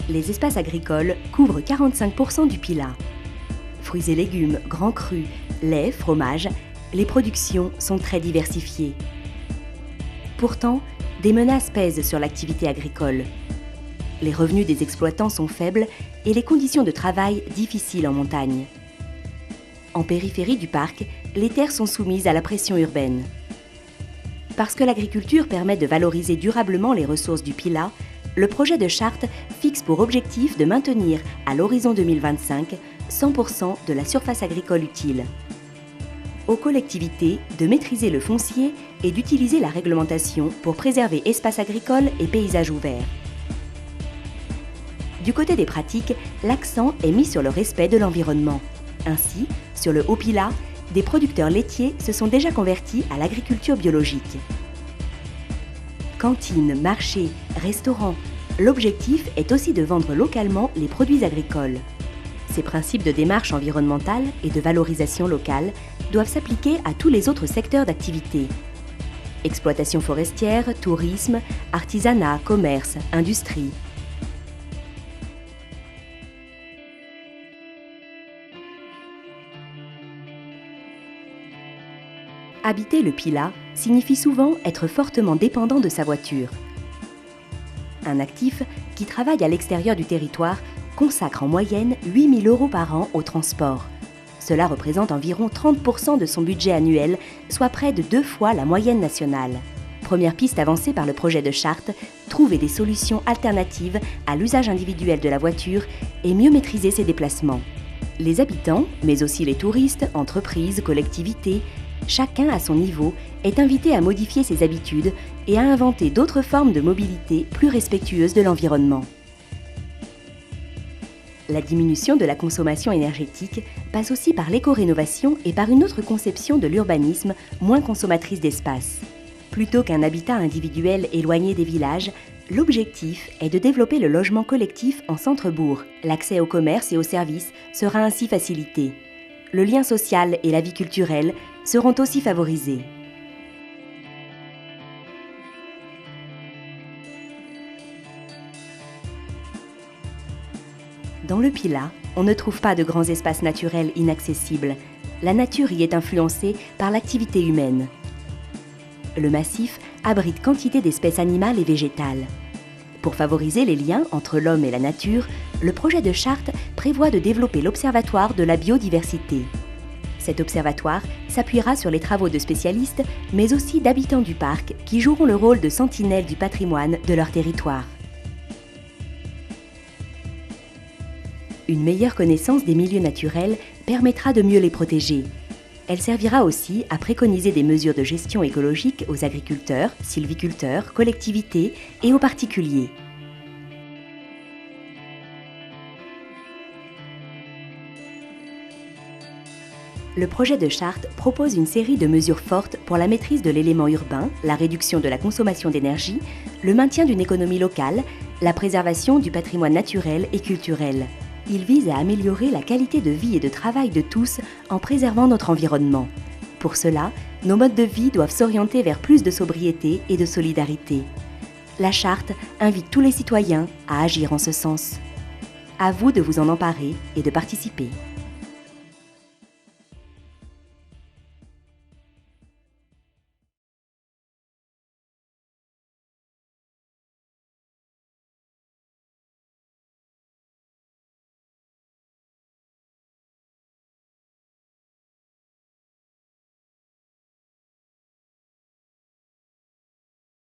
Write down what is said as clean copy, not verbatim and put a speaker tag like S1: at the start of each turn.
S1: les espaces agricoles couvrent 45% du Pilat. Fruits et légumes, grands crus, lait, fromage, les productions sont très diversifiées. Pourtant, des menaces pèsent sur l'activité agricole. Les revenus des exploitants sont faibles et les conditions de travail difficiles en montagne. En périphérie du parc, les terres sont soumises à la pression urbaine. Parce que l'agriculture permet de valoriser durablement les ressources du Pilat, le projet de charte fixe pour objectif de maintenir, à l'horizon 2025, 100% de la surface agricole utile. Aux collectivités de maîtriser le foncier et d'utiliser la réglementation pour préserver espaces agricoles et paysages ouverts. Du côté des pratiques, l'accent est mis sur le respect de l'environnement. Ainsi, sur le Haut-Pilat, des producteurs laitiers se sont déjà convertis à l'agriculture biologique. Cantines, marchés, restaurants, l'objectif est aussi de vendre localement les produits agricoles. Ces principes de démarche environnementale et de valorisation locale doivent s'appliquer à tous les autres secteurs d'activité. Exploitation forestière, tourisme, artisanat, commerce, industrie. Habiter le Pilat signifie souvent être fortement dépendant de sa voiture. Un actif qui travaille à l'extérieur du territoire consacre en moyenne 8 000 € par an au transport. Cela représente environ 30% de son budget annuel, soit près de 2 fois la moyenne nationale. Première piste avancée par le projet de charte, trouver des solutions alternatives à l'usage individuel de la voiture et mieux maîtriser ses déplacements. Les habitants, mais aussi les touristes, entreprises, collectivités, chacun à son niveau est invité à modifier ses habitudes et à inventer d'autres formes de mobilité plus respectueuses de l'environnement. La diminution de la consommation énergétique passe aussi par l'éco-rénovation et par une autre conception de l'urbanisme moins consommatrice d'espace. Plutôt qu'un habitat individuel éloigné des villages, l'objectif est de développer le logement collectif en centre-bourg. L'accès au commerce et aux services sera ainsi facilité. Le lien social et la vie culturelle seront aussi favorisés. Dans le Pilat, on ne trouve pas de grands espaces naturels inaccessibles. La nature y est influencée par l'activité humaine. Le massif abrite quantité d'espèces animales et végétales. Pour favoriser les liens entre l'homme et la nature, le projet de charte prévoit de développer l'Observatoire de la biodiversité. Cet observatoire s'appuiera sur les travaux de spécialistes, mais aussi d'habitants du parc qui joueront le rôle de sentinelles du patrimoine de leur territoire. Une meilleure connaissance des milieux naturels permettra de mieux les protéger. Elle servira aussi à préconiser des mesures de gestion écologique aux agriculteurs, sylviculteurs, collectivités et aux particuliers. Le projet de charte propose une série de mesures fortes pour la maîtrise de l'élément urbain, la réduction de la consommation d'énergie, le maintien d'une économie locale, la préservation du patrimoine naturel et culturel. Il vise à améliorer la qualité de vie et de travail de tous en préservant notre environnement. Pour cela, nos modes de vie doivent s'orienter vers plus de sobriété et de solidarité. La charte invite tous les citoyens à agir en ce sens. À vous de vous en emparer et de participer.